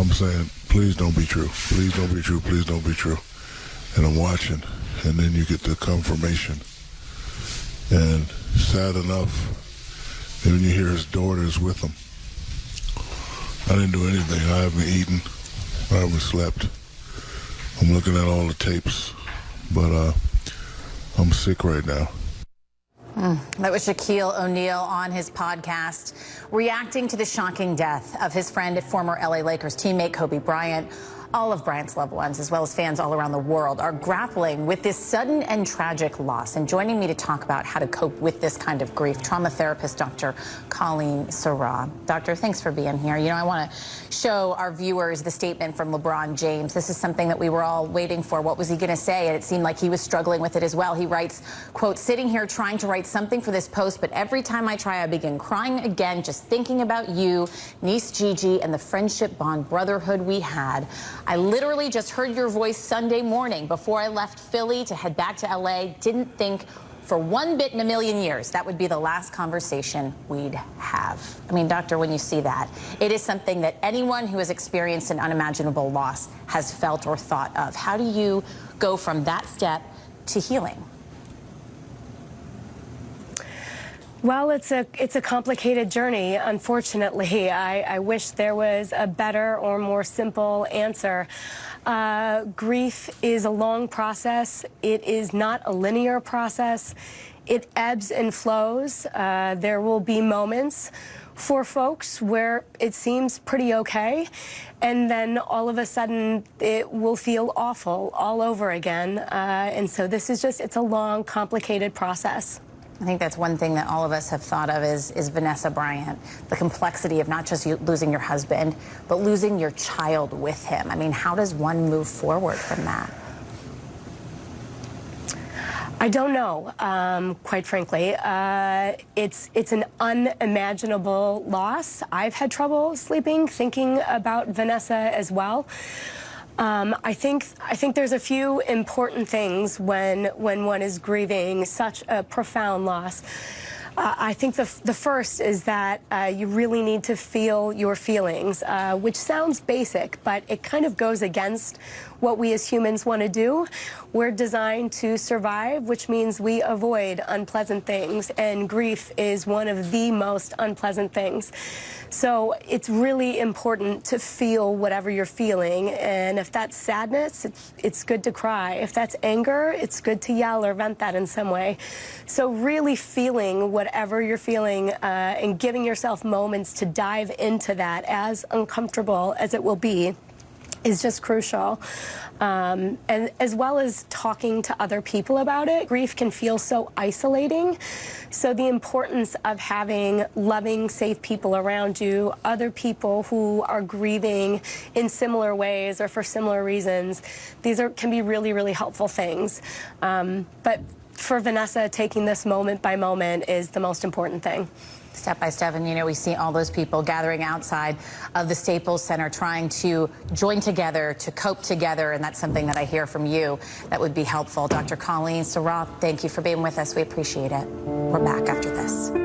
I'm saying, please don't be true. Please don't be true. Please don't be true. And I'm watching, and then you get the confirmation. And sad enough, then you hear his daughter's with him. I didn't do anything. I haven't eaten. I haven't slept. I'm looking at all the tapes, but I'm sick right now. That was Shaquille O'Neal on his podcast, reacting to the shocking death of his friend, former LA Lakers teammate Kobe Bryant. All of Bryant's loved ones, as well as fans all around the world, are grappling with this sudden and tragic loss. And joining me to talk about how to cope with this kind of grief, trauma therapist Dr. Colleen Sarah. Doctor, thanks for being here. You know, I want to show our viewers the statement from LeBron James. This is something that we were all waiting for. What was he going to say? And it seemed like he was struggling with it as well. He writes, quote, "Sitting here trying to write something for this post, but every time I try, I begin crying again, just thinking about you, niece Gigi, and the friendship bond, brotherhood we had. I literally just heard your voice Sunday morning before I left Philly to head back to LA. Didn't think for one bit in a million years that would be the last conversation we'd have." I mean, doctor, when you see that, it is something that anyone who has experienced an unimaginable loss has felt or thought of. How do you go from that step to healing? Well, it's a complicated journey, unfortunately. I wish there was a better or more simple answer. Grief is a long process. It is not a linear process. It ebbs and flows. There will be moments for folks where it seems pretty okay, and then all of a sudden it will feel awful all over again. And so this is just, it's a long, complicated process. I think that's one thing that all of us have thought of is Vanessa Bryant, the complexity of not just you losing your husband, but losing your child with him. I mean, how does one move forward from that? I don't know, quite frankly. It's an unimaginable loss. I've had trouble sleeping, thinking about Vanessa as well. I think there's a few important things when one is grieving such a profound loss. I think the first is that you really need to feel your feelings, which sounds basic, but it kind of goes against what we as humans want to do. We're designed to survive, which means we avoid unpleasant things, and grief is one of the most unpleasant things. So it's really important to feel whatever you're feeling, and if that's sadness, it's good to cry. If that's anger, it's good to yell or vent that in some way. So really feeling whatever you're feeling and giving yourself moments to dive into that, as uncomfortable as it will be, is just crucial. And as well as talking to other people about it. Grief can feel so isolating. So the importance of having loving, safe people around you, other people who are grieving in similar ways or for similar reasons, these can be really, really helpful things. But for Vanessa, taking this moment by moment is the most important thing. Step by step, and you know, we see all those people gathering outside of the Staples Center trying to join together, to cope together, and that's something that I hear from you that would be helpful. Dr. Colleen Sarah, thank you for being with us. We appreciate it. We're back after this.